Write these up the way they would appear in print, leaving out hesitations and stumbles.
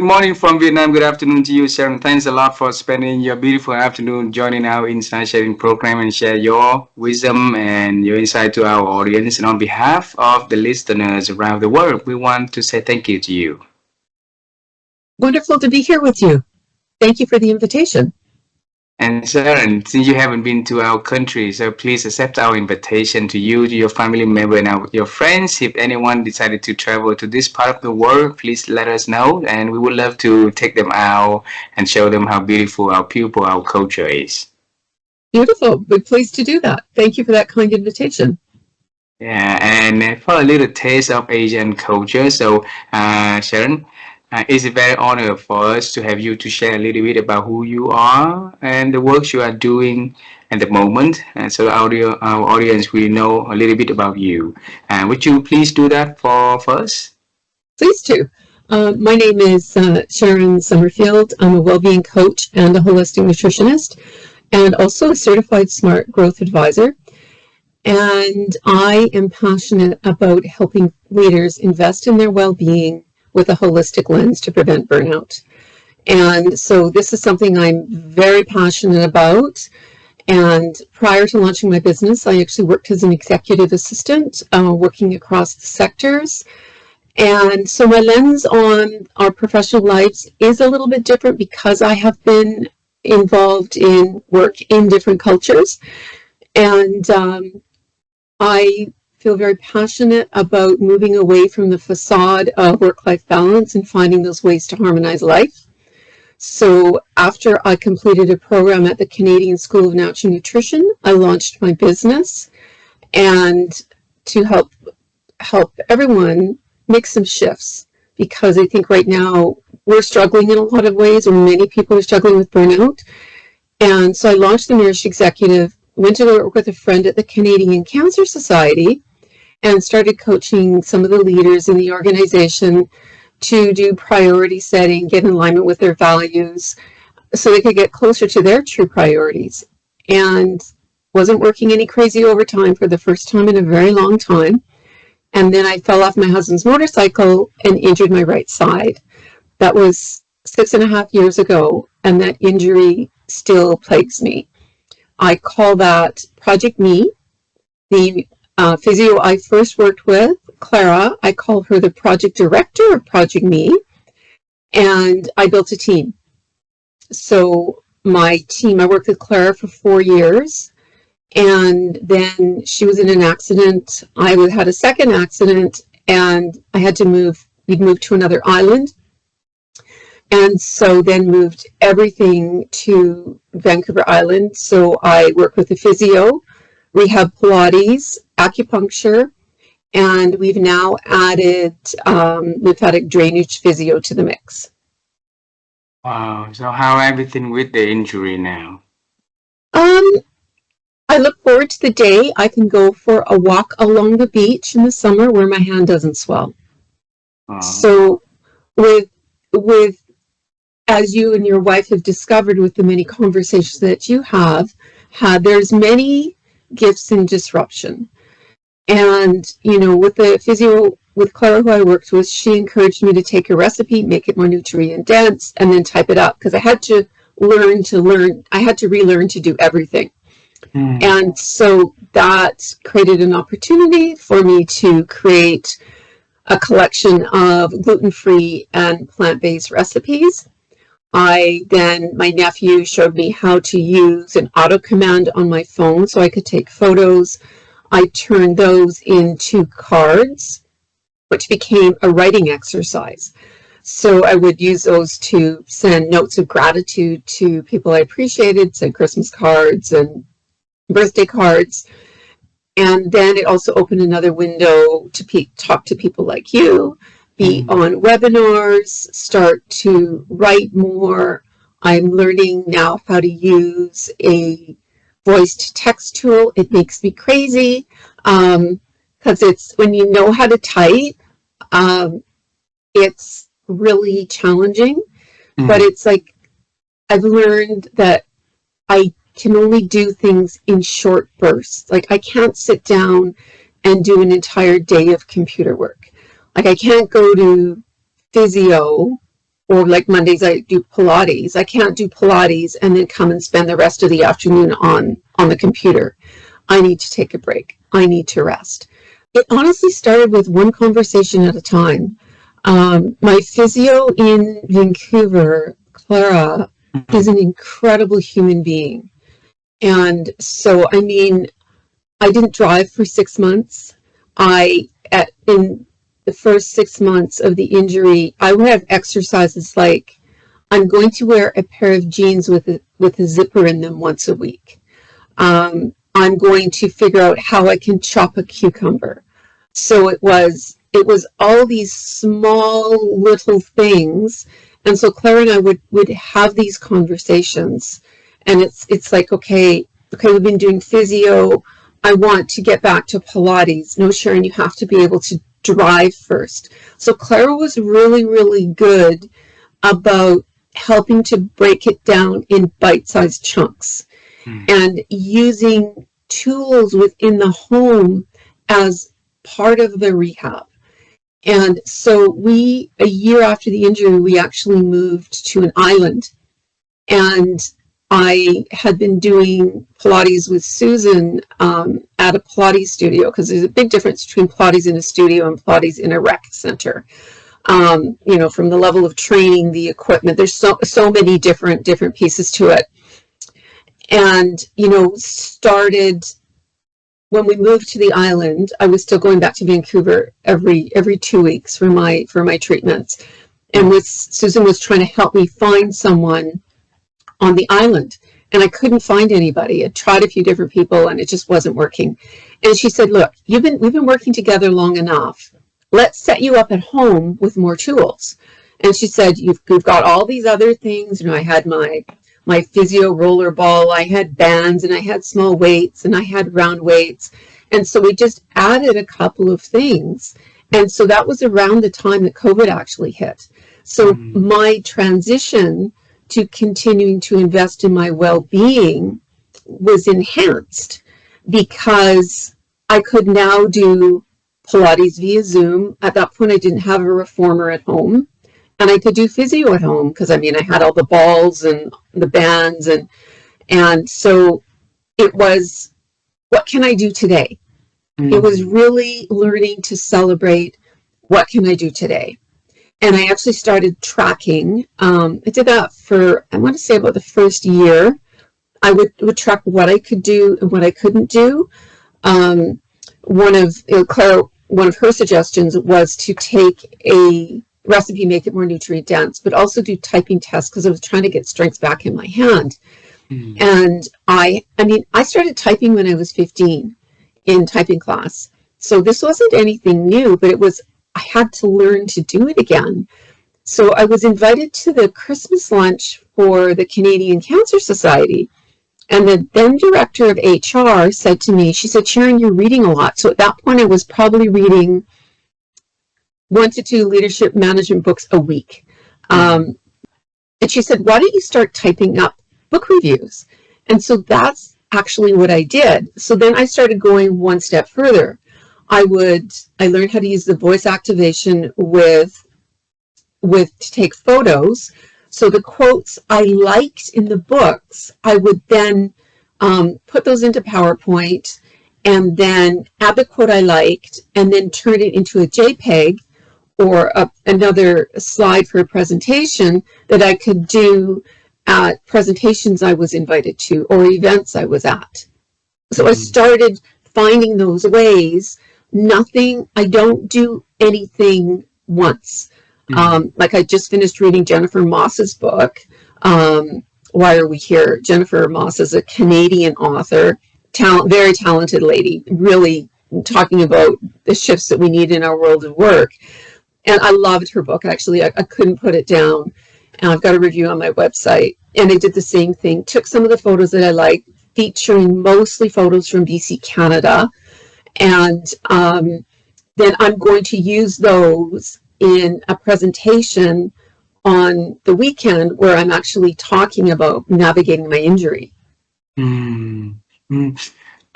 morning from Vietnam. Good afternoon to you, Sharon. Thanks a lot for spending your beautiful afternoon joining our Insight Sharing program and share your wisdom and your insight to our audience. And on behalf of the listeners around the world, we want to say thank you to you. Wonderful to be here with you. Thank you for the invitation. And Sharon, since you haven't been to our country, so please accept our invitation to you, to your family member, and your friends. If anyone decided to travel to this part of the world, please let us know, and we would love to take them out and show them how beautiful our people, our culture is. Beautiful. We're pleased to do that. Thank you for that kind invitation. Yeah, and for a little taste of Asian culture, so Sharon, it's a very honor for us to have you to share a little bit about who you are and the works you are doing at the moment. And so our audience will know a little bit about you. And would you please do that for us? Please do. My name is Sharon Summerfield. I'm a well-being coach and a holistic nutritionist, and also a certified smart growth advisor. And I am passionate about helping leaders invest in their well-being with a holistic lens to prevent burnout. And so this is something I'm very passionate about. And prior to launching my business, I actually worked as an executive assistant, working across the sectors. And so my lens on our professional lives is a little bit different because I have been involved in work in different cultures. And I feel very passionate about moving away from the facade of work-life balance and finding those ways to harmonize life. So after I completed a program at the Canadian School of Natural Nutrition, I launched my business, and to help everyone make some shifts, because I think right now we're struggling in a lot of ways, or many people are struggling with burnout. And so I launched the Nourished Executive, went to work with a friend at the Canadian Cancer Society, and started coaching some of the leaders in the organization to do priority setting, get in alignment with their values, so they could get closer to their true priorities. And wasn't working any crazy overtime for the first time in a very long time. And then I fell off my husband's motorcycle and injured my right side. That was 6.5 years ago, and that injury still plagues me. I call that Project Me. The physio I first worked with, Clara, I call her the project director of Project Me, and I built a team. So my team, I worked with Clara for 4 years, and then she was in an accident. I had a second accident, and I had to move. We'd moved to another island, and so then moved everything to Vancouver Island. So I work with a physio, rehab Pilates, acupuncture, and we've now added lymphatic drainage physio to the mix. Wow. So how everything with the injury now? I look forward to the day I can go for a walk along the beach in the summer where my hand doesn't swell. So with as you and your wife have discovered with the many conversations that you have had, there's many gifts in disruption. And, you know, with the physio, with Clara, who I worked with, she encouraged me to take a recipe, make it more nutrient dense, and then type it up, because I had to I had to relearn to do everything. And so that created an opportunity for me to create a collection of gluten-free and plant-based recipes. My nephew showed me how to use an auto command on my phone so I could take photos. I turned those into cards, which became a writing exercise. So I would use those to send notes of gratitude to people I appreciated, send Christmas cards and birthday cards. And then it also opened another window to talk to people like you, be on webinars, start to write more. I'm learning now how to use a voice-to-text tool. It makes me crazy because it's when you know how to type, it's really challenging. But it's like I've learned that I can only do things in short bursts. Like I can't sit down and do an entire day of computer work. Like I can't go to physio or like Mondays I do Pilates. I can't do Pilates and then come and spend the rest of the afternoon on the computer. I need to take a break. I need to rest. It honestly started with one conversation at a time. My physio in Vancouver, Clara, is an incredible human being. And so, I mean, I didn't drive for 6 months. In the first 6 months of the injury, I would have exercises like I'm going to wear a pair of jeans with a zipper in them once a week. I'm going to figure out how I can chop a cucumber. So it was all these small little things. And so Claire and I would have these conversations, and it's like, okay, we've been doing physio. I want to get back to Pilates. No, Sharon, you have to be able to drive first. So Clara was really, really good about helping to break it down in bite-sized chunks and using tools within the home as part of the rehab. And so a year after the injury, we actually moved to an island. And I had been doing Pilates with Susan at a Pilates studio, because there's a big difference between Pilates in a studio and Pilates in a rec center. From the level of training, the equipment, there's so many different pieces to it. And, started when we moved to the island. I was still going back to Vancouver every 2 weeks for my treatments. And Susan was trying to help me find someone on the island. And I couldn't find anybody. I tried a few different people and it just wasn't working. And she said, look, we've been working together long enough. Let's set you up at home with more tools. And she said, you've got all these other things. I had my physio roller ball, I had bands, and I had small weights, and I had round weights. And so we just added a couple of things. And so that was around the time that COVID actually hit. So my transition to continuing to invest in my well-being was enhanced because I could now do Pilates via Zoom. At that point, I didn't have a reformer at home. And I could do physio at home because, I had all the balls and the bands. And so it was, what can I do today? It was really learning to celebrate, what can I do today? And I actually started tracking. I did that for, I want to say, about the first year. I would track what I could do and what I couldn't do. One of her suggestions was to take a recipe, make it more nutrient dense, but also do typing tests because I was trying to get strength back in my hand. And I started typing when I was 15 in typing class. So this wasn't anything new, but I had to learn to do it again. So I was invited to the Christmas lunch for the Canadian Cancer Society. And the then director of HR said to me, she said, Sharon, you're reading a lot. So at that point, I was probably reading 1 to 2 leadership management books a week. And she said, why don't you start typing up book reviews? And so that's actually what I did. So then I started going one step further. I learned how to use the voice activation to take photos. So the quotes I liked in the books, I would then put those into PowerPoint and then add the quote I liked and then turn it into a JPEG or another slide for a presentation that I could do at presentations I was invited to or events I was at. So I started finding those ways. I don't do anything once. Like I just finished reading Jennifer Moss's book, Why Are We Here? Jennifer Moss is a Canadian author, very talented lady, really talking about the shifts that we need in our world of work. And I loved her book. Actually, I couldn't put it down. And I've got a review on my website. And I did the same thing. Took some of the photos that I liked, featuring mostly photos from BC, Canada. And then I'm going to use those in a presentation on the weekend where I'm actually talking about navigating my injury.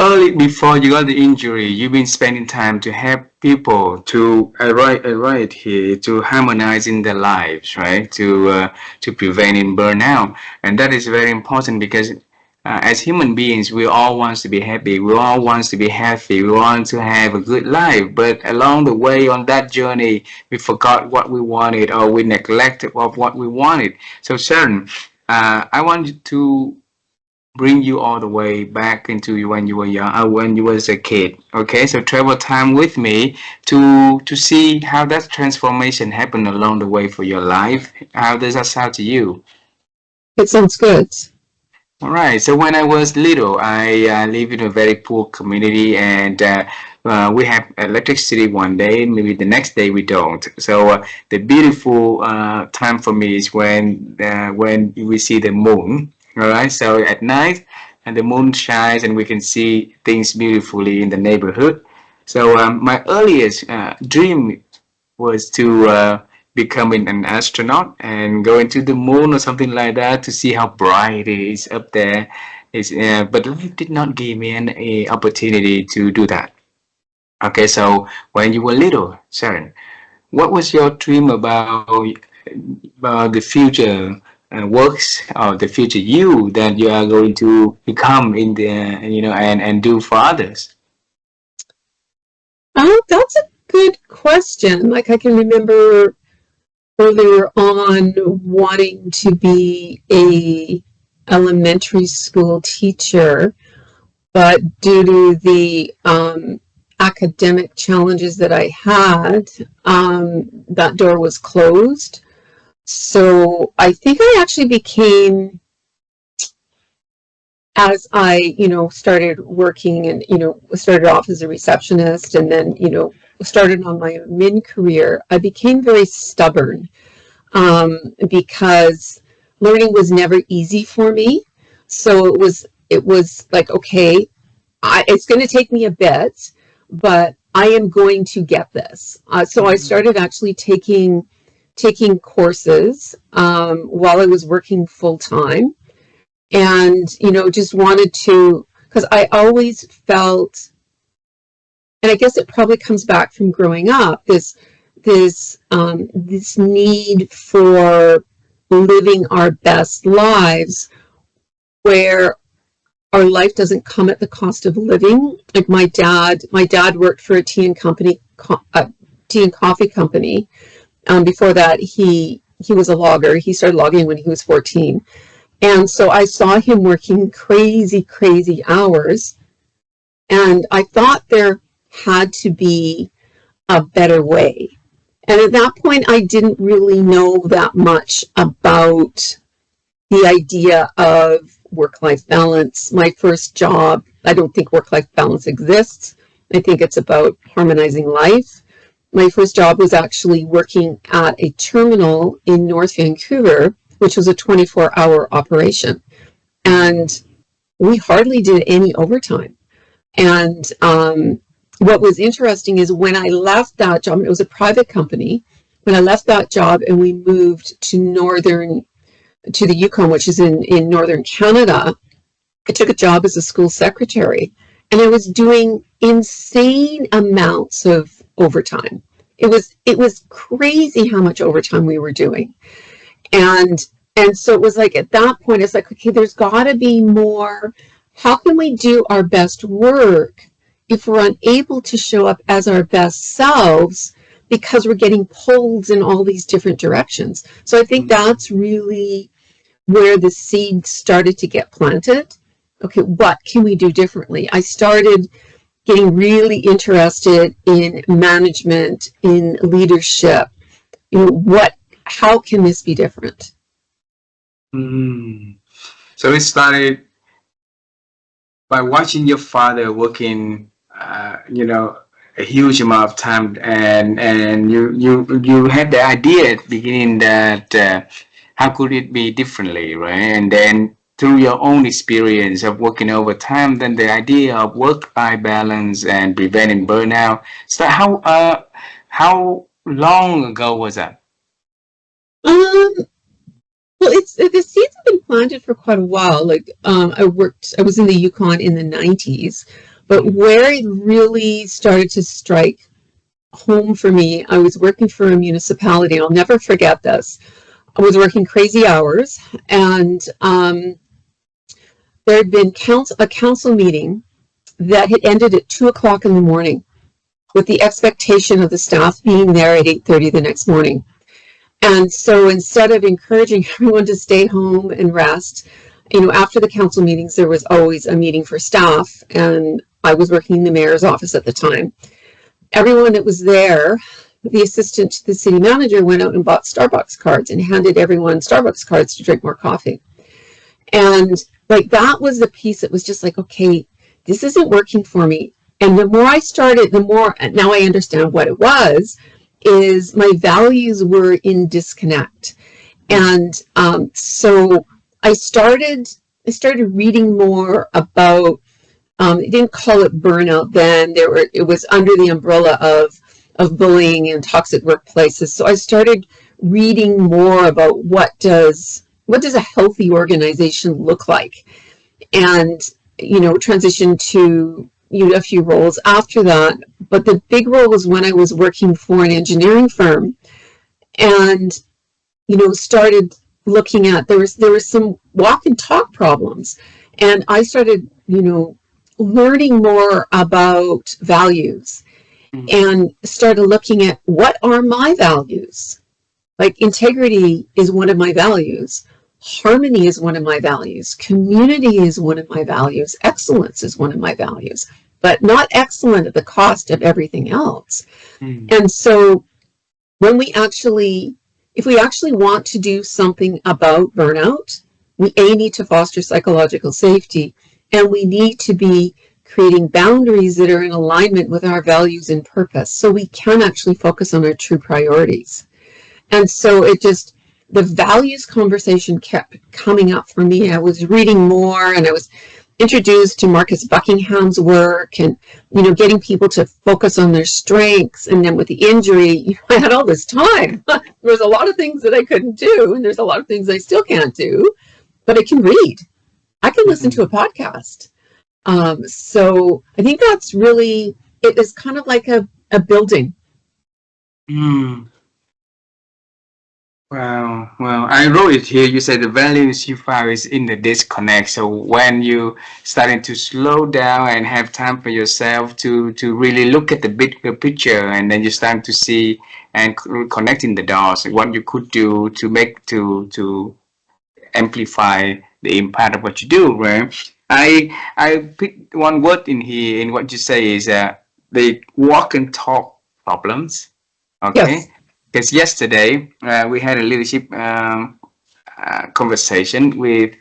Early before you got the injury, you've been spending time to help people to right here to harmonizing their lives, right? To preventing burnout, and that is very important because as human beings, we all want to be happy. We all want to be healthy. We want to have a good life. But along the way, on that journey, we forgot what we wanted, or we neglected of what we wanted. So, Sharon, I want to bring you all the way back into when you were young, when you was a kid. Okay, so travel time with me to see how that transformation happened along the way for your life. How does that sound to you? It sounds good. All right. So when I was little, I live in a very poor community, and we have electricity one day, maybe the next day we don't. So the beautiful time for me is when we see the moon. All right. So at night, and the moon shines, and we can see things beautifully in the neighborhood. So my earliest dream was to becoming an astronaut and going to the moon or something like that to see how bright it is up there. But life did not give me an opportunity to do that. Okay, so when you were little, Sharon, what was your dream about the future works or the future you that you are going to become in the and do for others? That's a good question. Like I can remember earlier on wanting to be a elementary school teacher, but due to the academic challenges that I had, that door was closed. So I think I actually became, as I, started working and, started off as a receptionist and then, started on my admin career, I became very stubborn because learning was never easy for me. So it was like, okay, it's going to take me a bit, but I am going to get this. So I started actually taking courses while I was working full time, and just wanted to, because I always felt, and I guess it probably comes back from growing up, this need for living our best lives where our life doesn't come at the cost of living. Like my dad worked for a tea and coffee company. Before that, he was a logger. He started logging when he was 14. And so I saw him working crazy, crazy hours. And I thought there had to be a better way. And at that point, I didn't really know that much about the idea of work-life balance. My first job, I don't think work-life balance exists. I think it's about harmonizing life. My first job was actually working at a terminal in North Vancouver, which was a 24-hour operation. And we hardly did any overtime. And what was interesting is when I left that job, it was a private company, when I left that job and we moved to the Yukon, which is in northern Canada, I took a job as a school secretary, and I was doing insane amounts of overtime. It was crazy how much overtime we were doing. And so it was like at that point, it's like, okay, there's got to be more. How can we do our best work if we're unable to show up as our best selves because we're getting pulled in all these different directions? So I think that's really where the seed started to get planted. Okay, what can we do differently? I started getting really interested in management, in leadership. How can this be different? Mm. So it started by watching your father working, a huge amount of time, and you had the idea at the beginning that how could it be differently, right? And then through your own experience of working overtime, then the idea of work-life balance and preventing burnout. So how long ago was that? Um, well, it's the seeds have been planted for quite a while. Like I was in the Yukon in the 90s, but where it really started to strike home for me. I was working for a municipality. I'll never forget this. I was working crazy hours, and there had been a council meeting that had ended at 2 o'clock in the morning, with the expectation of the staff being there at 8:30 the next morning. And so instead of encouraging everyone to stay home and rest, after the council meetings, there was always a meeting for staff, and I was working in the mayor's office at the time. Everyone that was there, the assistant to the city manager went out and bought Starbucks cards and handed everyone Starbucks cards to drink more coffee. And like, that was the piece that was just like, okay, this isn't working for me. And the more I started, the more, now I understand what it was, is my values were in disconnect. And so I started reading more about, they didn't call it burnout then. It was under the umbrella of bullying and toxic workplaces. So I started reading more about what does a healthy organization look like, and transition to a few roles after that. But the big role was when I was working for an engineering firm, and started looking at, there was some walk and talk problems, and I started learning more about values, and started looking at, what are my values? Like, integrity is one of my values. Harmony is one of my values. Community is one of my values. Excellence is one of my values, but not excellent at the cost of everything else. And so if we actually want to do something about burnout, we need to foster psychological safety, and we need to be creating boundaries that are in alignment with our values and purpose, so we can actually focus on our true priorities. And so the values conversation kept coming up for me. I was reading more, and I was introduced to Marcus Buckingham's work, and getting people to focus on their strengths. And then with the injury, I had all this time. There was a lot of things that I couldn't do, and there's a lot of things I still can't do, but I can read. I can listen to a podcast. So I think that's really, it is kind of like a building. Wow, well, I wrote it here. You said the values you found is in the disconnect. So when you starting to slow down and have time for yourself to really look at the bigger picture, and then you start to see and connecting the dots, what you could do to make to amplify the impact of what you do, right? I picked one word in here in what you say is the walk and talk problems. Yes. Okay, because yesterday we had a leadership conversation with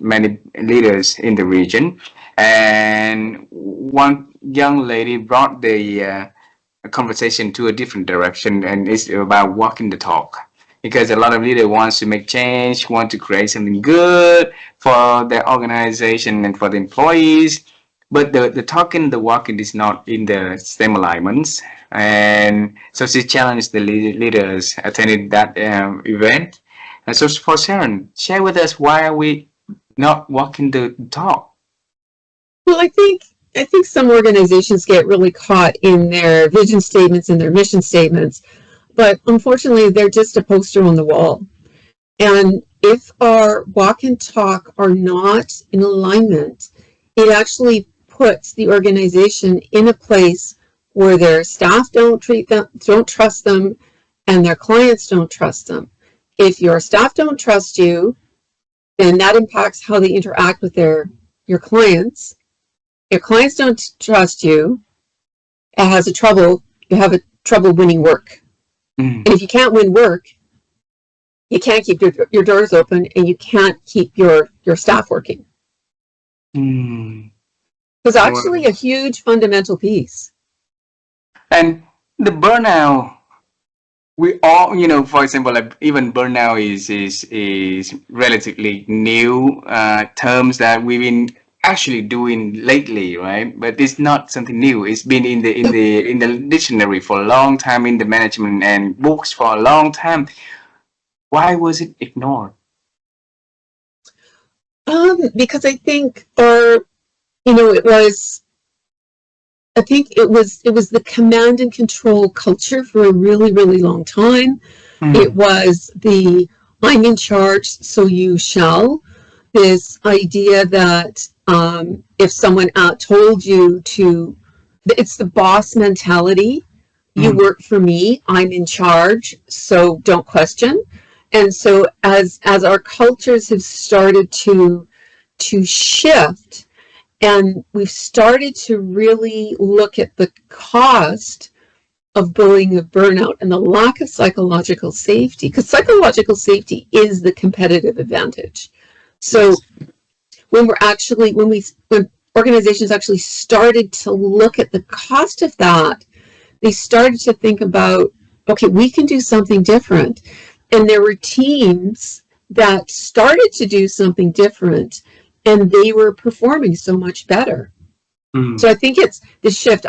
many leaders in the region, and one young lady brought the conversation to a different direction, and it's about walking the talk. Because a lot of leaders wants to make change, want to create something good for their organization and for the employees, but the talking, the walking is not in the same alignments. And so she challenged the leaders attending that event. And so for Sharon, share with us, why are we not walking the talk? Well, I think some organizations get really caught in their vision statements and their mission statements, but unfortunately, they're just a poster on the wall. And if our walk and talk are not in alignment, it actually puts the organization in a place where their staff don't trust them, and their clients don't trust them. If your staff don't trust you, then that impacts how they interact with your clients. If clients don't trust you, you have a trouble winning work. And if you can't win work, you can't keep your doors open, and you can't keep your staff working. It's actually a huge fundamental piece. And the burnout, we all, for example, like even burnout is relatively new terms that we've been actually doing lately, right? But it's not something new. It's been in the dictionary for a long time, in the management and books for a long time. Why was it ignored? Because I think, it was I think it was the command and control culture for a really, really long time. It Mm, was the I'm in charge, so you shall. This idea that if someone told you to, it's the boss mentality. You mm, work for me. I'm in charge, so don't question. And so as our cultures have started to shift, and we've started to really look at the cost of bullying, of burnout, and the lack of psychological safety, because psychological safety is the competitive advantage. So yes. when organizations actually started to look at the cost of that, they started to think about, okay, we can do something different. And there were teams that started to do something different, and they were performing so much better. So Mm, I think it's the shift.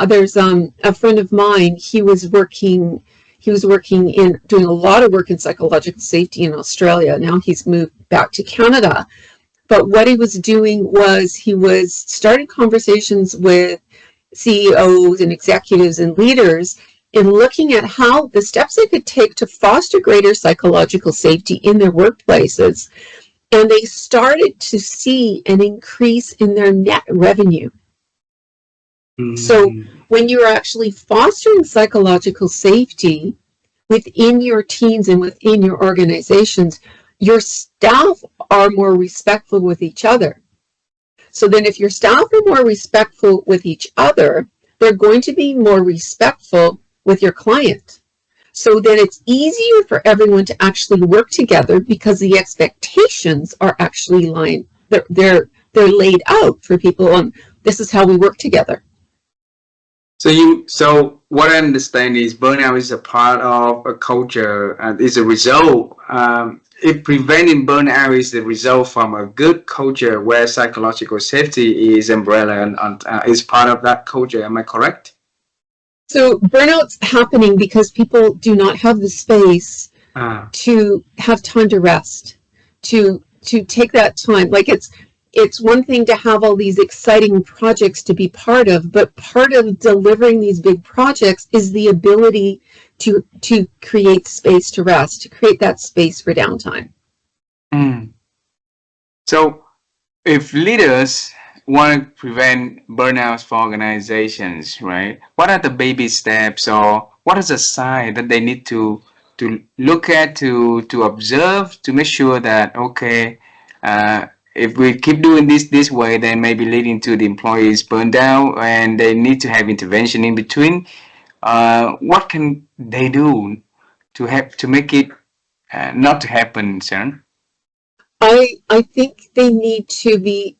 There's a friend of mine. He was working in doing a lot of work in psychological safety in Australia. Now he's moved back to Canada. But what he was doing was he was starting conversations with CEOs and executives and leaders in looking at how the steps they could take to foster greater psychological safety in their workplaces. And they started to see an increase in their net revenue. So mm, when you're actually fostering psychological safety within your teams and within your organizations, your staff are more respectful with each other. So then if your staff are more respectful with each other, they're going to be more respectful with your client. So then it's easier for everyone to actually work together because the expectations are actually they're laid out for people on this is how we work together. so what I understand is burnout is a part of a culture and is a result. If preventing burnout is the result from a good culture where psychological safety is umbrella and is part of that culture. Am I correct? So burnout's happening because people do not have the space Ah, to have time to rest, to take that time. Like it's one thing to have all these exciting projects to be part of, but part of delivering these big projects is the ability to create space to rest, to create that space for downtime. mm. So if leaders want to prevent burnouts for organizations, right? What are the baby steps or what is a sign that they need to look at to observe to make sure that okay, if we keep doing this way, then maybe leading to the employees burned out and they need to have intervention in between. What can they do to have to make it not to happen, Sharon? I think they need to be.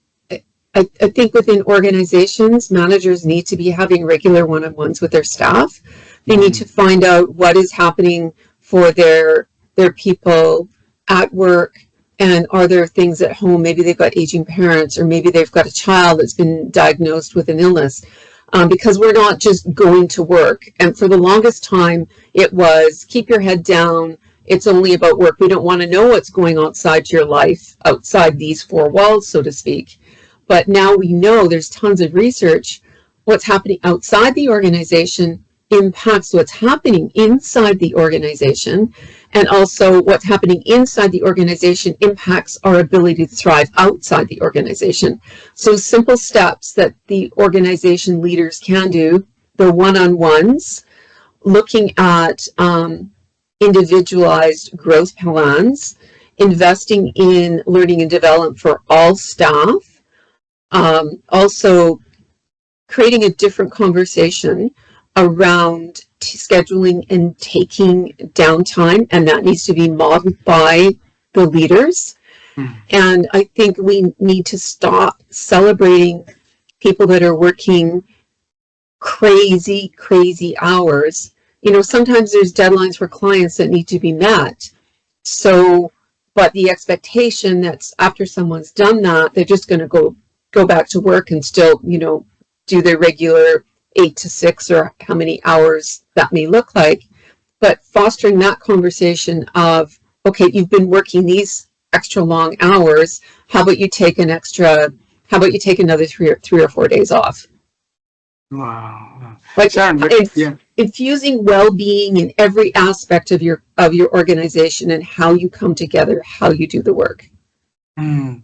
I think within organizations, managers need to be having regular one-on-ones with their staff. They need to Mm, find out what is happening for their people at work, and are there things at home? Maybe they've got aging parents, or maybe they've got a child that's been diagnosed with an illness. Because we're not just going to work. And for the longest time, it was keep your head down. It's only about work. We don't want to know what's going outside your life, outside these four walls, so to speak. But now we know there's tons of research. What's happening outside the organization impacts what's happening inside the organization. And also, what's happening inside the organization impacts our ability to thrive outside the organization. So, simple steps that the organization leaders can do, the one on ones, looking at individualized growth plans, investing in learning and development for all staff, also creating a different conversation around scheduling and taking downtime, and that needs to be modeled by the leaders. mm, And I think we need to stop celebrating people that are working crazy, crazy hours. Sometimes there's deadlines for clients that need to be met. So, but the expectation that's after someone's done that, they're just going to go back to work and still, do their regular 8 to 6 or how many hours that may look like. But fostering that conversation of, okay, you've been working these extra long hours. How about you take another 3 or 4 days off? Wow. Like Sharon, but yeah. infusing well-being in every aspect of your organization and how you come together, how you do the work. Mm.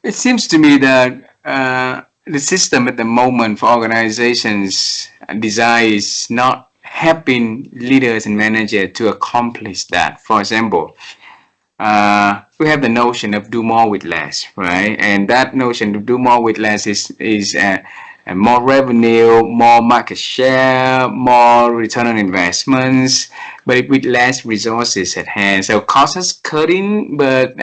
It seems to me that the system at the moment for organizations design is not helping leaders and managers to accomplish that. For example, we have the notion of do more with less, right? And that notion of do more with less is more revenue, more market share, more return on investments, but with less resources at hand. So costs is cutting, but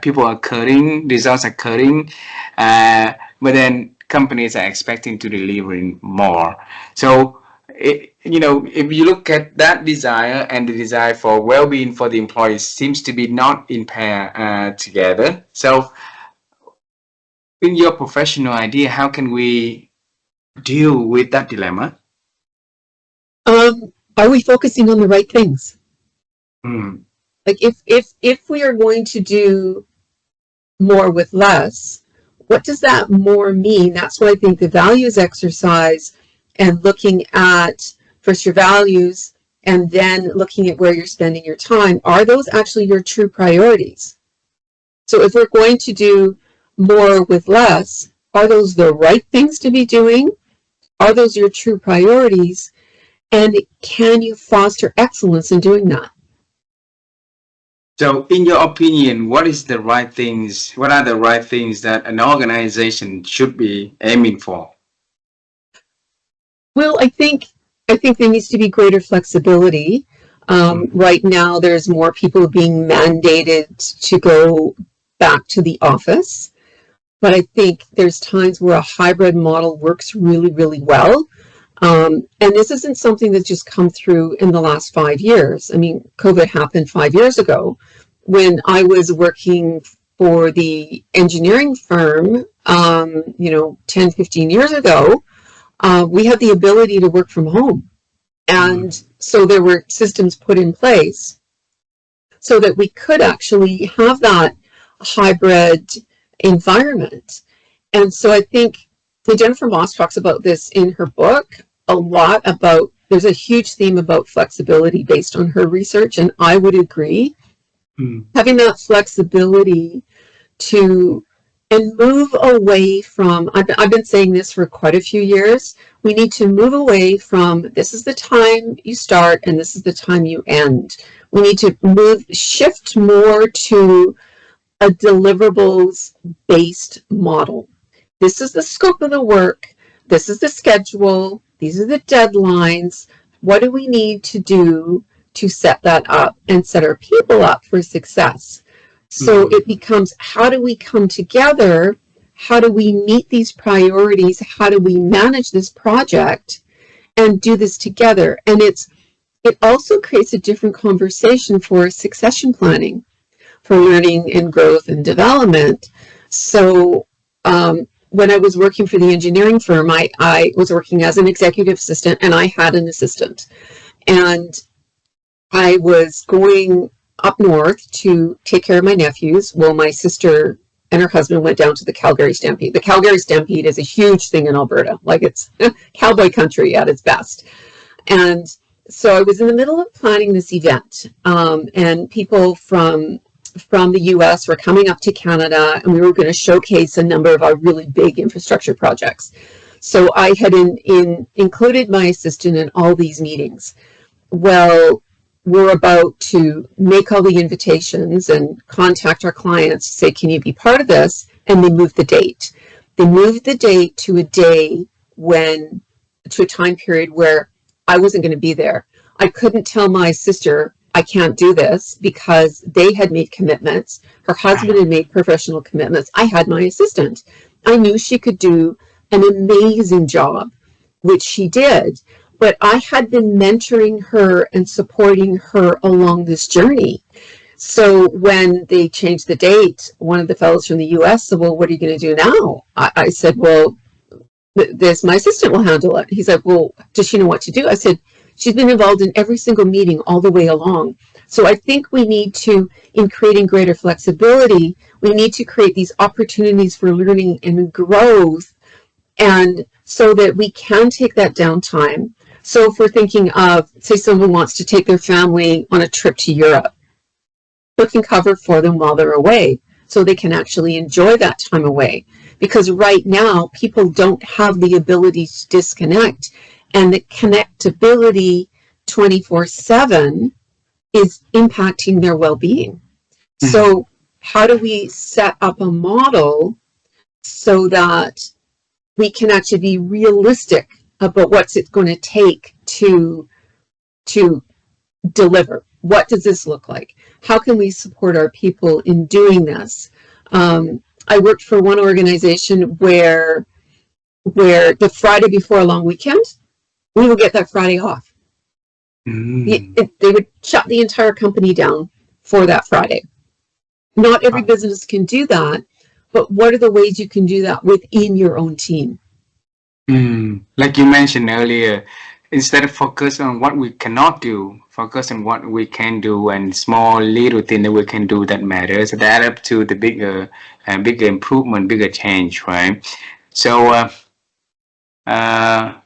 people are cutting, results are cutting, but then companies are expecting to delivering more. So if you look at that desire and the desire for well-being for the employees seems to be not in pair together. So, in your professional idea, how can we deal with that dilemma? Are we focusing on the right things? Mm. Like if we are going to do more with less, what does that more mean? That's why I think the values exercise and looking at first your values and then looking at where you're spending your time, are those actually your true priorities? So if we're going to do more with less, are those the right things to be doing? Are those your true priorities? And can you foster excellence in doing that? So, in your opinion, what is the right things? What are the right things that an organization should be aiming for? Well, I think there needs to be greater flexibility. Mm. Right now, there's more people being mandated to go back to the office, but I think there's times where a hybrid model works really, really well. And this isn't something that's just come through in the last 5 years. I mean, COVID happened 5 years ago when I was working for the engineering firm, 10, 15 years ago. We had the ability to work from home. Mm. And so there were systems put in place so that we could actually have that hybrid environment. And so I think Jennifer Moss talks about this in her book a lot about, there's a huge theme about flexibility based on her research. And I would agree. Mm. Having that flexibility to and move away from, I've been saying this for quite a few years, we need to move away from this is the time you start and this is the time you end. We need to shift more to a deliverables based model. This is the scope of the work. This is the schedule. These are the deadlines. What do we need to do to set that up and set our people up for success? So Mm. it becomes, how do we come together? How do we meet these priorities? How do we manage this project and do this together? And it also creates a different conversation for succession planning, for learning and growth and development. So when I was working for the engineering firm, I was working as an executive assistant and I had an assistant. And I was going up north to take care of my nephews. Well, my sister and her husband went down to the Calgary Stampede. The Calgary Stampede is a huge thing in Alberta. Like, it's cowboy country at its best. And so I was in the middle of planning this event, and people from the US were coming up to Canada, and we were going to showcase a number of our really big infrastructure projects. So I had included my assistant in all these meetings. Well, we're about to make all the invitations and contact our clients to say, can you be part of this? And they moved the date. They moved the date to a day to a time period where I wasn't going to be there. I couldn't tell my sister, I can't do this, because they had made commitments. Her husband had made professional commitments. I had my assistant. I knew she could do an amazing job, which she did. But I had been mentoring her and supporting her along this journey. So when they changed the date, one of the fellows from the US said, well, what are you going to do now? I said, well, my assistant will handle it. He said, well, does she know what to do? I said, she's been involved in every single meeting all the way along. So I think we need to, in creating greater flexibility, we need to create these opportunities for learning and growth And so that we can take that downtime. So if we're thinking of, say, someone wants to take their family on a trip to Europe, we can cover for them while they're away so they can actually enjoy that time away. Because right now, people don't have the ability to disconnect, and the connectability 24/7 is impacting their well-being. So how do we set up a model so that we can actually be realistic about what's it going to take to deliver? What does this look like? How can we support our people in doing this? I worked for one organization where the Friday before a long weekend, we would get that Friday off. They would shut the entire company down for that Friday. Not every business can do that, but what are the ways you can do that within your own team? Like you mentioned earlier, instead of focus on what we cannot do, focus on what we can do and small little thing that we can do that matters. That up to the bigger improvement, bigger change, right? So I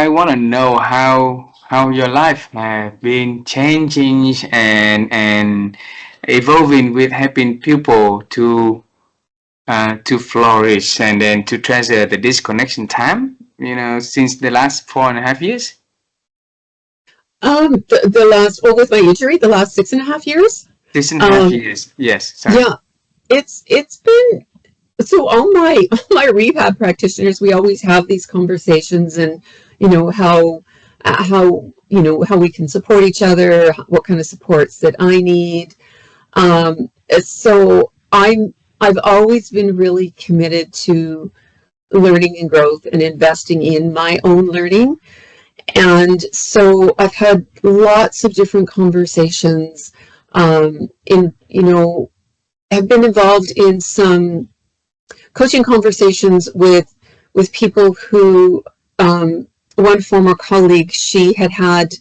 want to know how your life has been changing and evolving with helping people to flourish and then to treasure the disconnection time, since the last 4.5 years. The last, well, with my injury, the last 6.5 years. 6.5 years, yes. Sorry. Yeah, it's been. So all my rehab practitioners, we always have these conversations, and how we can support each other, what kind of supports that I need. So I've always been really committed to learning and growth and investing in my own learning. And so I've had lots of different conversations, I've been involved in some coaching conversations with people who, one former colleague, she had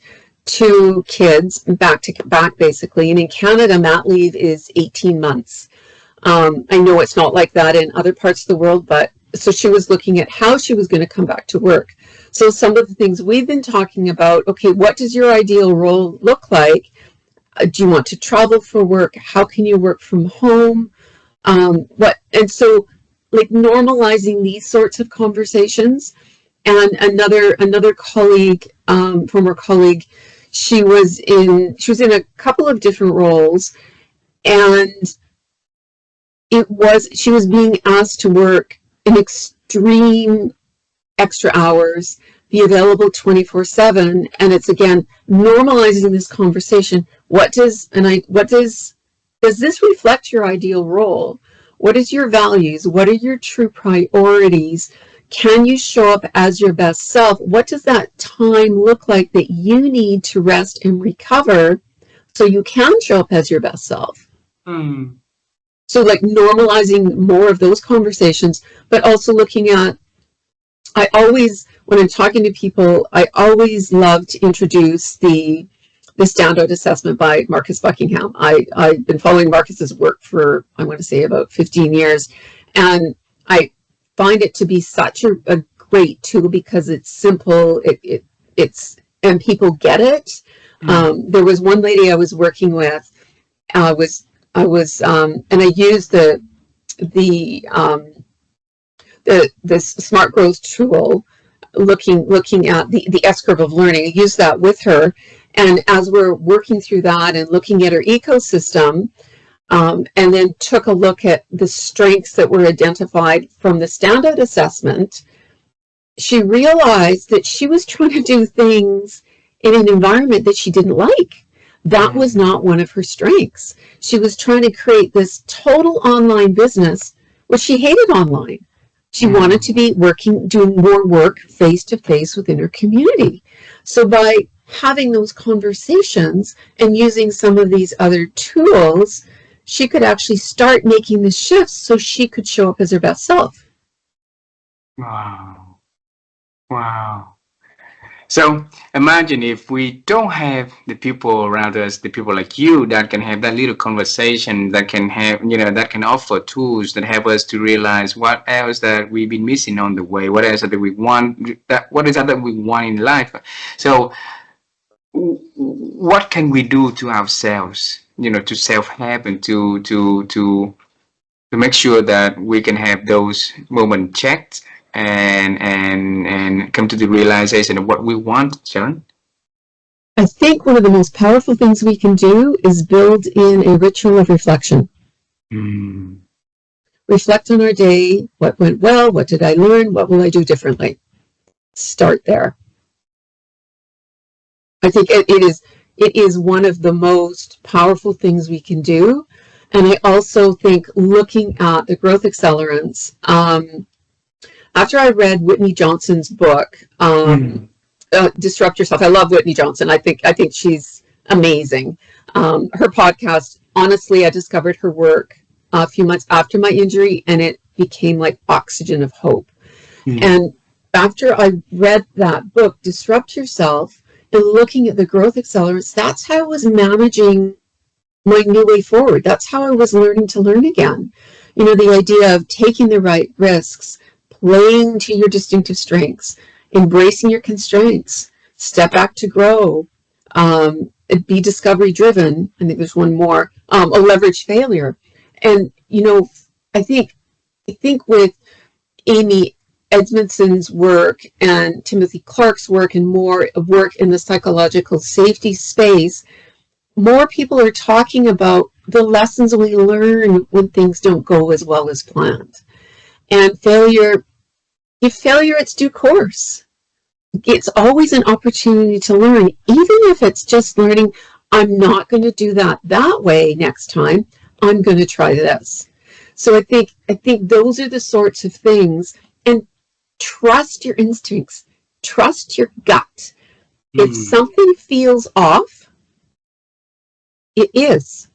2 kids back to back, basically. And in Canada, mat leave is 18 months. I know it's not like that in other parts of the world, but so she was looking at how she was going to come back to work. So some of the things we've been talking about, okay, what does your ideal role look like? Do you want to travel for work? How can you work from home? And so like normalizing these sorts of conversations. And another colleague, former colleague, she was in a couple of different roles, and she was being asked to work in extreme extra hours, be available 24/7, and it's again normalizing this conversation. Does this reflect your ideal role? What is your values? What are your true priorities? Can you show up as your best self? What does that time look like that you need to rest and recover so you can show up as your best self? So like normalizing more of those conversations, but also looking at, when I'm talking to people, I always love to introduce the standout assessment by Marcus Buckingham. I've been following Marcus's work for, I want to say, about 15 years. And I find it to be such a great tool because it's simple, and people get it. There was one lady I was working with, and I used this smart growth tool, looking at the S curve of learning. I used that with her, and as we're working through that and looking at her ecosystem, and then took a look at the strengths that were identified from the standout assessment, she realized that she was trying to do things in an environment that she didn't like. That was not one of her strengths. She was trying to create this total online business, which she hated online. She wanted to be doing more work face to face within her community. So by having those conversations and using some of these other tools, she could actually start making the shifts so she could show up as her best self. Wow. So imagine if we don't have the people around us, the people like you that can have that little conversation, that can have, that can offer tools that help us to realize what else that we've been missing on the way, what else that we want, what is that we want in life. So what can we do to ourselves, to self-help and to make sure that we can have those moments checked and come to the realization of what we want, Sharon? I think one of the most powerful things we can do is build in a ritual of reflection. Mm. Reflect on our day. What went well? What did I learn? What will I do differently? Start there. I think it is one of the most powerful things we can do. And I also think looking at the growth accelerants, after I read Whitney Johnson's book, Disrupt Yourself. I love Whitney Johnson. I think she's amazing. Her podcast, honestly, I discovered her work a few months after my injury, and it became like oxygen of hope. And after I read that book, Disrupt Yourself, and looking at the growth accelerants, that's how I was managing my new way forward. That's how I was learning to learn again. The idea of taking the right risks, playing to your distinctive strengths, embracing your constraints, step back to grow, be discovery driven. I think there's one more, a leverage failure. And, I think with Amy Edmondson's work and Timothy Clark's work and more work in the psychological safety space, more people are talking about the lessons we learn when things don't go as well as planned. And failure, give failure its due course. It's always an opportunity to learn, even if it's just learning, I'm not going to do that way next time. I'm going to try this. So I think those are the sorts of things. And trust your instincts. Trust your gut. If something feels off, it is.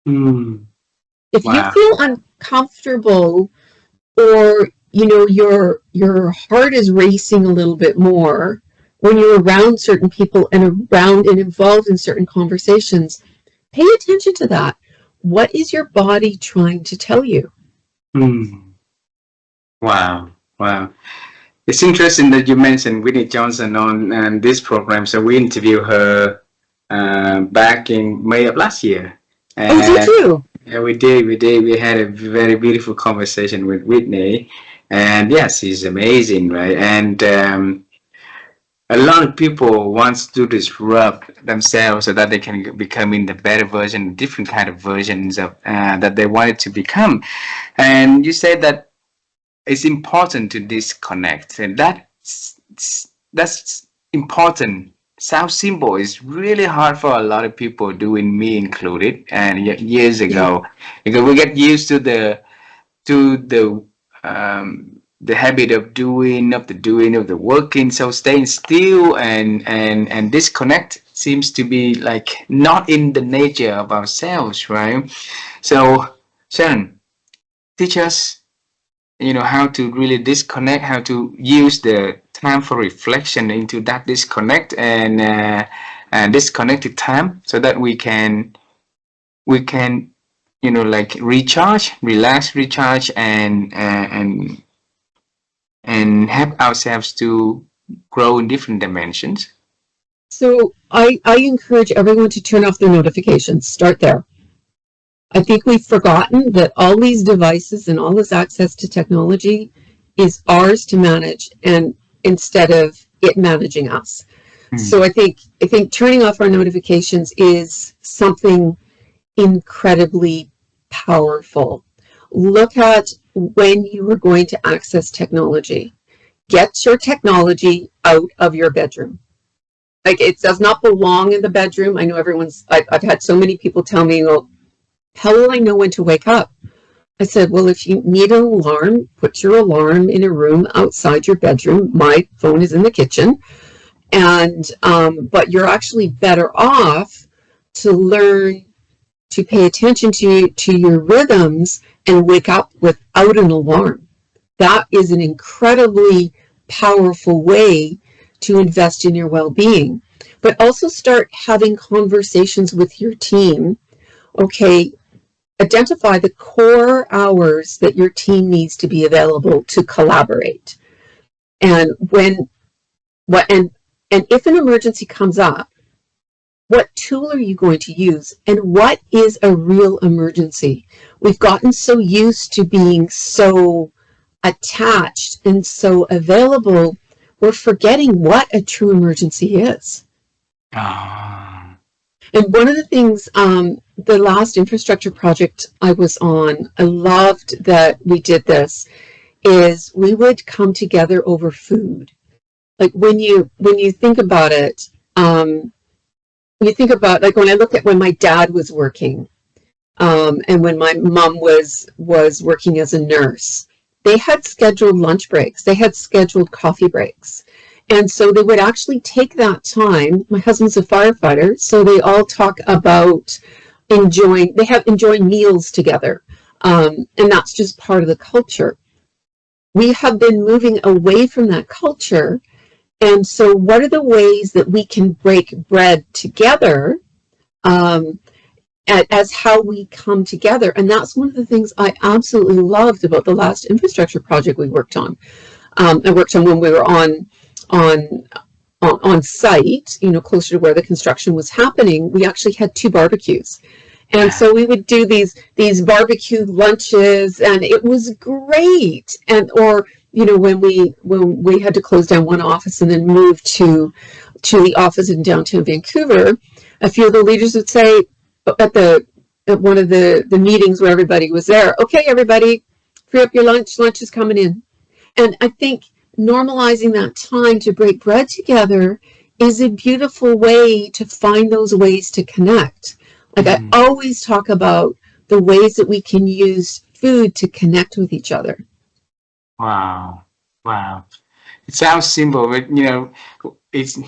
If you feel uncomfortable, or your heart is racing a little bit more when you're around certain people and around and involved in certain conversations, pay attention to that. What is your body trying to tell you? Wow. It's interesting that you mentioned Whitney Johnson on this program. So we interviewed her back in May of last year. Oh, did you? Yeah, we did. We had a very beautiful conversation with Whitney, and yes, she's amazing, right? And a lot of people want to disrupt themselves so that they can become in the better version, different kind of versions of that they wanted to become. And you said that it's important to disconnect, and that's important. Sounds simple. It's really hard for a lot of people, doing me included. And years ago, because we get used to the habit of the working. So staying still and disconnect seems to be like not in the nature of ourselves, right? So Sharon, teach us, how to really disconnect, how to use the time for reflection into that disconnect and disconnected time, so that we can like recharge, relax, recharge, and help ourselves to grow in different dimensions. So I encourage everyone to turn off their notifications. Start there. I think we've forgotten that all these devices and all this access to technology is ours to manage, and instead of it managing us. So I think turning off our notifications is something incredibly powerful. Look at when you are going to access technology. Get your technology out of your bedroom. Like, it does not belong in the bedroom. I know I've had so many people tell me, well, how will I know when to wake up? I said, well, if you need an alarm, put your alarm in a room outside your bedroom. My phone is in the kitchen. And but you're actually better off to learn to pay attention to your rhythms and wake up without an alarm. That is an incredibly powerful way to invest in your well-being. But also start having conversations with your team. Okay, identify the core hours that your team needs to be available to collaborate. And and if an emergency comes up, what tool are you going to use? And what is a real emergency? We've gotten so used to being so attached and so available, we're forgetting what a true emergency is. Ah. And one of the things, the last infrastructure project I was on, I loved that we did this, is we would come together over food. Like when you think about it, when you think about, like when I look at when my dad was working, and when my mom was working as a nurse, they had scheduled lunch breaks. They had scheduled coffee breaks. And so they would actually take that time. My husband's a firefighter, so they all talk about enjoying meals together. And that's just part of the culture. We have been moving away from that culture. And so what are the ways that we can break bread together as how we come together? And that's one of the things I absolutely loved about the last infrastructure project we worked on. I worked on when we were on site, closer to where the construction was happening. We actually had 2 barbecues. And so we would do these barbecue lunches, and it was great. And when we had to close down one office and then move to the office in downtown Vancouver, a few of the leaders would say at one of the meetings where everybody was there, okay, everybody, free up your lunch. Lunch is coming in. And I think normalizing that time to break bread together is a beautiful way to find those ways to connect. Like I always talk about the ways that we can use food to connect with each other. Wow. Wow. It sounds simple, but it's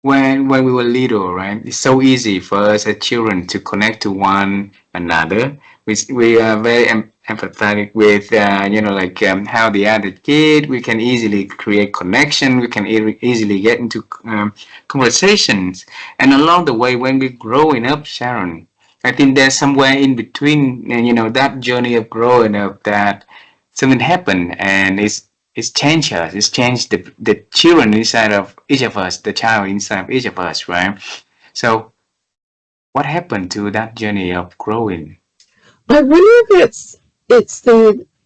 when we were little, right? It's so easy for us as children to connect to one another. We are very empathetic with how the other kid. We can easily create connection. We can easily get into conversations. And along the way, when we're growing up, Sharon, I think there's somewhere in between, that journey of growing up that something happened, and it's changed us. It's changed the children inside of each of us, the child inside of each of us, right? So what happened to that journey of growing? I wonder if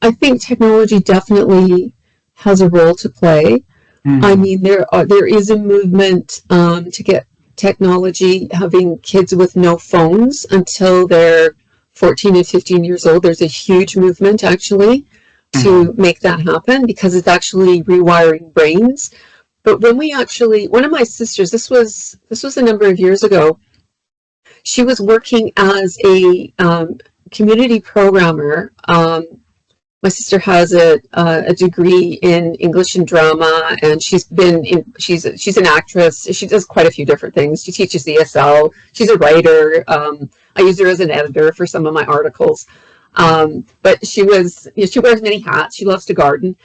I think technology definitely has a role to play. I mean, there is a movement to get technology, having kids with no phones until they're 14 and 15 years old. There's a huge movement actually to make that happen, because it's actually rewiring brains. But when one of my sisters, this was a number of years ago, she was working as a community programmer. My sister has a degree in English and drama, and she's an actress. She does quite a few different things. She teaches ESL. She's a writer. I use her as an editor for some of my articles. But she wears many hats. She loves to garden.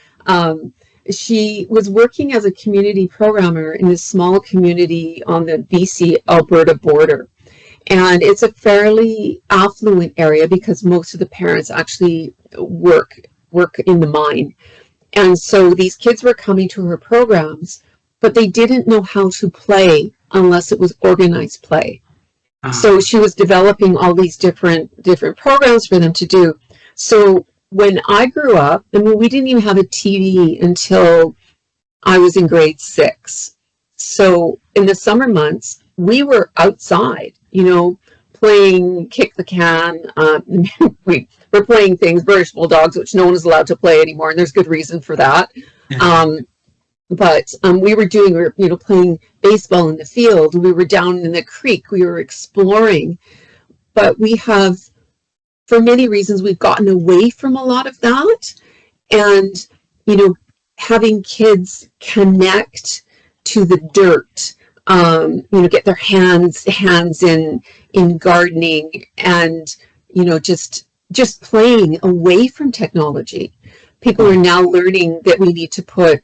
She was working as a community programmer in this small community on the BC-Alberta border. And it's a fairly affluent area because most of the parents actually work in the mine. And so these kids were coming to her programs, but they didn't know how to play unless it was organized play. So she was developing all these different programs for them to do. So when I grew up, I mean, we didn't even have a TV until I was in grade 6. So in the summer months, we were outside, playing kick the can. We were playing things, British Bulldogs, which no one is allowed to play anymore, and there's good reason for that. But we were playing baseball in the field. We were down in the creek. We were exploring. But we have, for many reasons, we've gotten away from a lot of that. And, having kids connect to the dirt, get their hands in gardening and, just playing away from technology. People are now learning that we need to put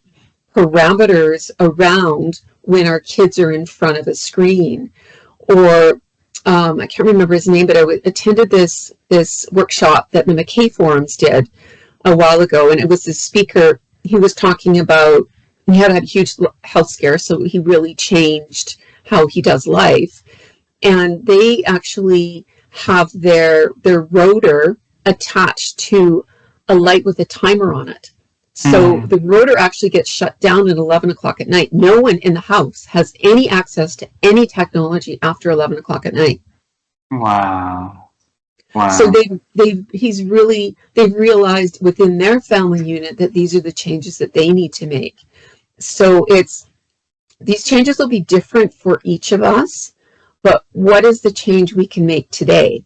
parameters around when our kids are in front of a screen. Or I can't remember his name, but I attended this workshop that the McKay Forums did a while ago, and it was this speaker. He was talking about, he had a huge health scare, so he really changed how he does life. And they actually have their rotor attached to a light with a timer on it. So the rotor actually gets shut down at 11 o'clock at night. No one in the house has any access to any technology after 11 o'clock at night. Wow. Wow. So they've realized within their family unit that these are the changes that they need to make. So these changes will be different for each of us, but what is the change we can make today?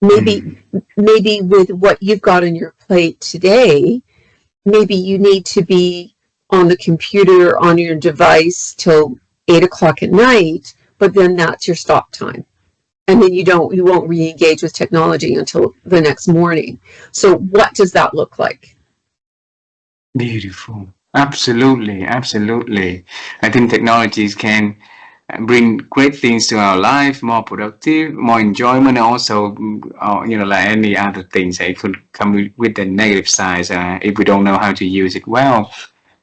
Maybe with what you've got on your plate today, maybe you need to be on the computer, on your device till 8 o'clock at night, but then that's your stop time. And then you won't re-engage with technology until the next morning. So what does that look like? Beautiful. Absolutely. Absolutely. I think technologies can bring great things to our life, more productive, more enjoyment, and also, like any other things, it could come with the negative side if we don't know how to use it well.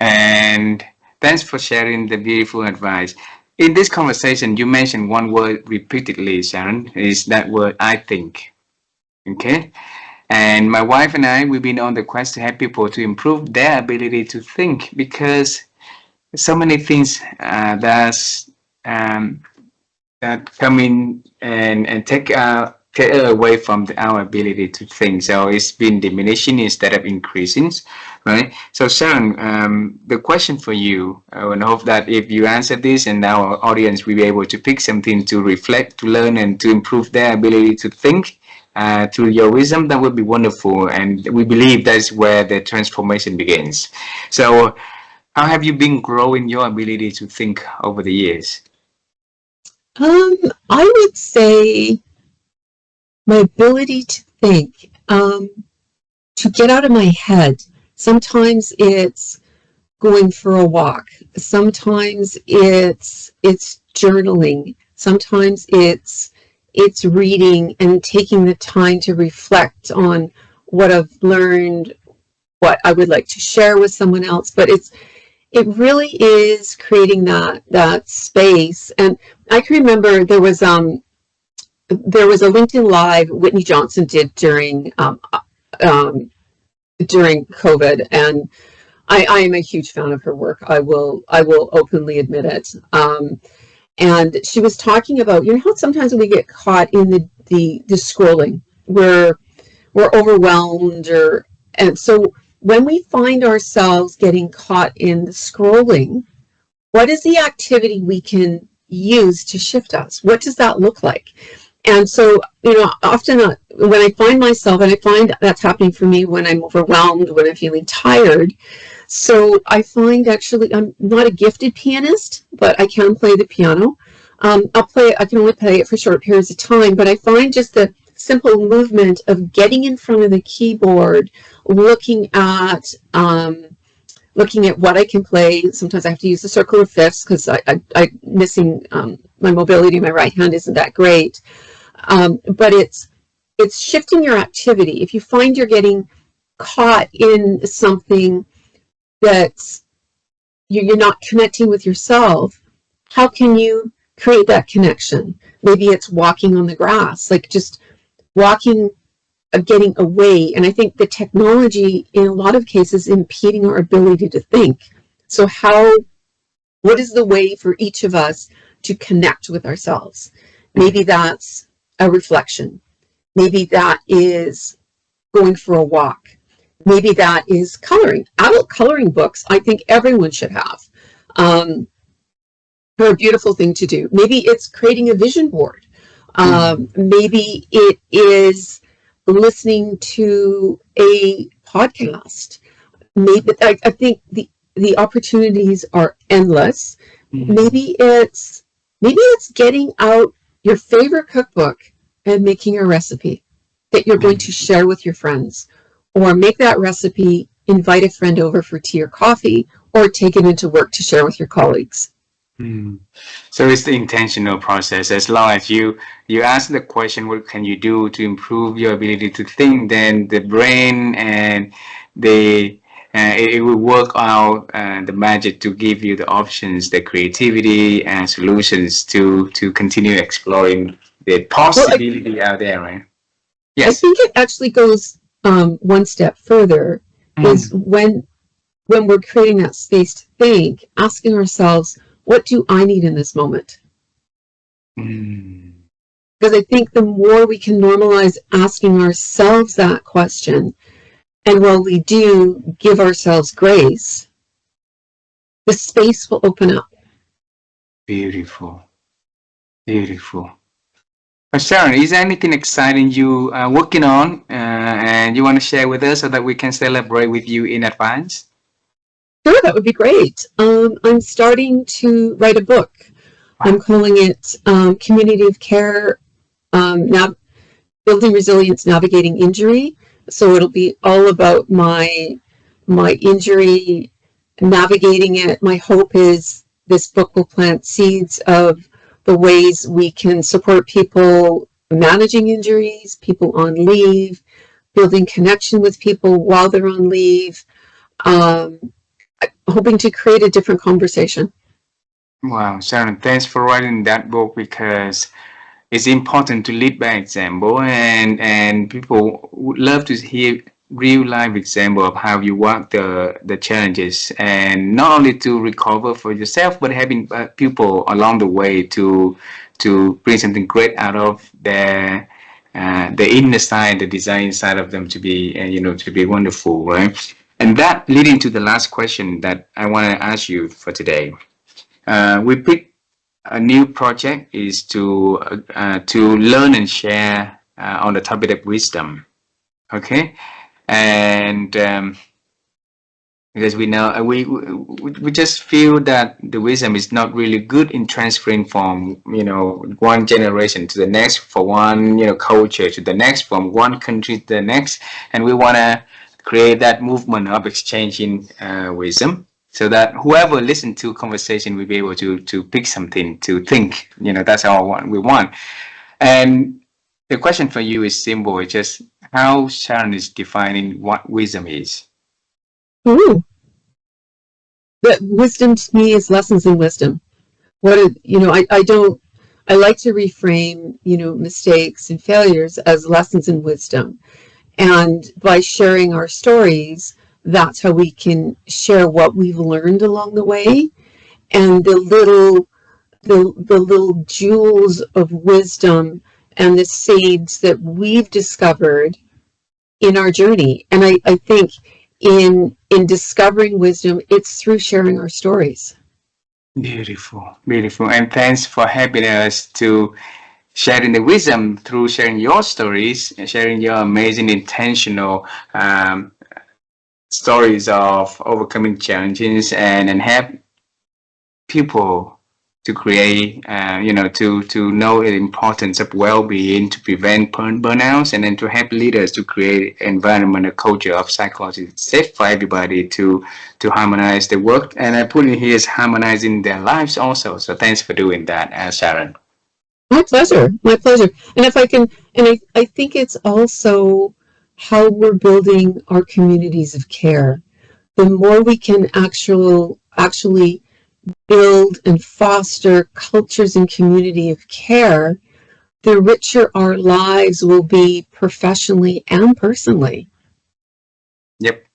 And thanks for sharing the beautiful advice. In this conversation, you mentioned one word repeatedly, Sharon, is that word, I think. Okay? And my wife and I, we've been on the quest to help people to improve their ability to think, because so many things that come in and take away from our ability to think. So it's been diminishing instead of increasing, right? So Sharon, the question for you, and I hope that if you answer this and our audience will be able to pick something to reflect, to learn, and to improve their ability to think through your wisdom, that would be wonderful. And we believe that's where the transformation begins. So how have you been growing your ability to think over the years? I would say my ability to think, to get out of my head. Sometimes it's going for a walk. Sometimes it's journaling. Sometimes it's reading and taking the time to reflect on what I've learned, what I would like to share with someone else. But it really is creating that space. And I can remember there was a LinkedIn Live Whitney Johnson did during COVID, and I am a huge fan of her work. I will openly admit it. And she was talking about, how sometimes we get caught in the scrolling, we're overwhelmed, and so when we find ourselves getting caught in the scrolling, what is the activity we can use to shift us? What does that look like? And so, often when I find myself, and I find that's happening for me when I'm overwhelmed, when I'm feeling tired. So I find actually, I'm not a gifted pianist, but I can play the piano. I can only play it for short periods of time, but I find just the simple movement of getting in front of the keyboard, looking at what I can play. Sometimes I have to use the circle of fifths because I'm missing my mobility in my right hand isn't that great. But it's shifting your activity. If you find you're getting caught in something that's you're not connecting with yourself, how can you create that connection? Maybe it's walking on the grass, like just walking, getting away. And I think the technology in a lot of cases impeding our ability to think. So what is the way for each of us to connect with ourselves? Maybe that's a reflection. Maybe that is going for a walk. Maybe that is coloring. Adult coloring books, I think everyone should have. They're a beautiful thing to do. Maybe it's creating a vision board. Maybe it is listening to a podcast. Maybe I think the opportunities are endless. Maybe it's getting out your favorite cookbook and making a recipe that you're going to share with your friends, or make that recipe, invite a friend over for tea or coffee, or take it into work to share with your colleagues. Mm. So it's the intentional process. As long as you ask the question, what can you do to improve your ability to think? Then the brain and the it will work out the magic to give you the options, the creativity and solutions to continue exploring the Well, possibility out there, right? I Yes. think it actually goes one step further. Is Mm. when we're creating that space to think, asking ourselves, what do I need in this moment? Mm. Because I think the more we can normalize asking ourselves that question, and while we do give ourselves grace, the space will open up. Beautiful, beautiful. Sharon, is there anything exciting you are working on and you want to share with us so that we can celebrate with you in advance? Sure, that would be great. I'm starting to write a book. I'm Wow. calling it Community of Care, now Building Resilience, Navigating Injury. So it'll be all about my injury, navigating it. My hope is this book will plant seeds of the ways we can support people managing injuries, people on leave, building connection with people while they're on leave, um, hoping to create a different conversation. Wow, Sharon, thanks for writing that book because it's important to lead by example and people would love to hear real life example of how you work the challenges and not only to recover for yourself but having people along the way to bring something great out of their the inner side, the design side of them to be to be wonderful, right? And that leading to the last question that I want to ask you for today. We picked a new project is to learn and share on the topic of wisdom. Okay, and because we know we just feel that the wisdom is not really good in transferring from one generation to the next, for one culture to the next, from one country to the next, and we want to create that movement of exchanging wisdom so that whoever listen to conversation will be able to pick something to think. That's all we want. And the question for you is simple. It's just how Sharon is defining what wisdom is. Ooh, but wisdom to me is lessons in wisdom. I don't, I like to reframe, mistakes and failures as lessons in wisdom. And by sharing our stories, that's how we can share what we've learned along the way and the little jewels of wisdom and the seeds that we've discovered in our journey. And I think in discovering wisdom, it's through sharing our stories. Beautiful, beautiful. And thanks for helping us to sharing the wisdom through sharing your stories and sharing your amazing intentional stories of overcoming challenges and help people to create, to know the importance of well-being, to prevent burnouts, and then to help leaders to create environment, a culture of psychology safe for everybody to harmonize the work. And I put in here is harmonizing their lives also. So thanks for doing that, Sharon. My pleasure. My pleasure. And if I can, and I think it's also how we're building our communities of care. The more we can actually build and foster cultures and community of care, the richer our lives will be professionally and personally. Yep,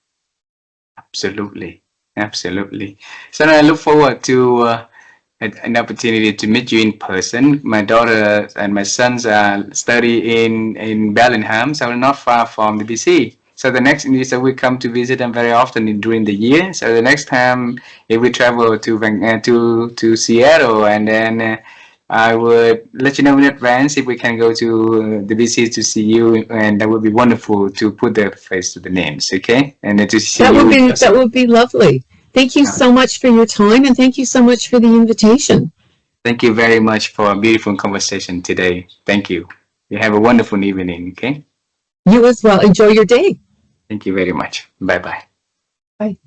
absolutely, absolutely. So I look forward to an opportunity to meet you in person. My daughter and my sons study in Bellingham, so not far from the BC. So the next so we come to visit them very often during the year. So the next time if we travel to Seattle, and then I would let you know in advance if we can go to the BC to see you, and that would be wonderful to put the face to the names, okay? And then to see you in That person. would be lovely. Thank you so much for your time, and thank you so much for the invitation. Thank you very much for a beautiful conversation today. Thank you. You have a wonderful evening, okay? You as well. Enjoy your day. Thank you very much. Bye bye. Bye.